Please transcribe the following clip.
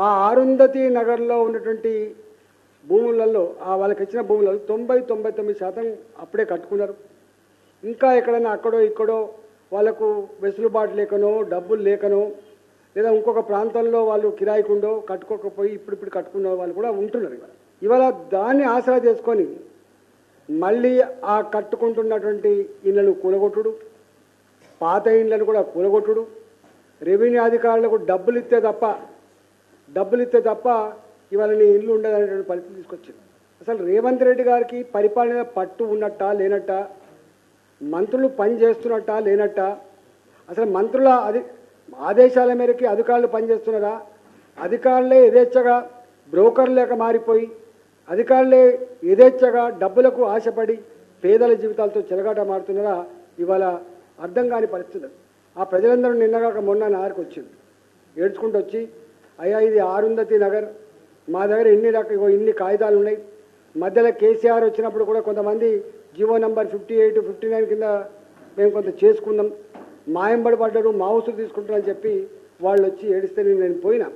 ఆ అరుంధతి నగర్లో ఉన్నటువంటి భూములలో వాళ్ళకి ఇచ్చిన భూములలో 99% అప్పుడే కట్టుకున్నారు. ఇంకా ఎక్కడైనా అక్కడో ఇక్కడో వాళ్ళకు వెసులుబాటు లేకనో డబ్బులు లేకనో లేదా ఇంకొక ప్రాంతంలో వాళ్ళు కిరాయికుండో కట్టుకోకపోయి ఇప్పుడు కట్టుకున్న వాళ్ళు కూడా ఉంటున్నారు. ఇవాళ దాన్ని ఆసరా చేసుకొని మళ్ళీ ఆ కట్టుకుంటున్నటువంటి ఇళ్లను కూలగొట్టుడు, పాత ఇళ్లను కూడా కూలగొట్టుడు, రెవెన్యూ అధికారులకు డబ్బులు ఇస్తే తప్ప ఇవాళ నీ ఇల్లు ఉండదనేటువంటి పరిస్థితి తీసుకొచ్చింది. అసలు రేవంత్ రెడ్డి గారికి పరిపాలన పట్టు ఉన్నట్టా లేనట్టా, మంత్రులు పని చేస్తున్నట్టా లేనట్టా, అసలు మంత్రుల ఆదేశాల మేరకు అధికారులు పనిచేస్తున్నారా, అధికారులే యథేచ్ఛగా బ్రోకర్ లేక మారిపోయి అధికారులే యథేచ్ఛగా డబ్బులకు ఆశపడి పేదల జీవితాలతో చెలగాట మారుతున్నారా, ఇవాళ అర్థం కాని పరిస్థితి. ఆ ప్రజలందరూ నిన్నగాక మొన్న నారికి వచ్చింది, ఏడ్చుకుంటూ వచ్చి అయ్యా ఇది అరుంధతి నగర్, మా దగ్గర ఇన్ని కాగితాలు ఉన్నాయి, మధ్యలో కేసీఆర్ వచ్చినప్పుడు కూడా కొంతమంది జీవో నంబర్ 58, 59 కింద మేము కొంత చేసుకున్నాం, మాయంబడి పడ్డారు, మా ఉసురు తీసుకుంటారని చెప్పి వాళ్ళు వచ్చి ఏడిస్తే నేను పోయినా.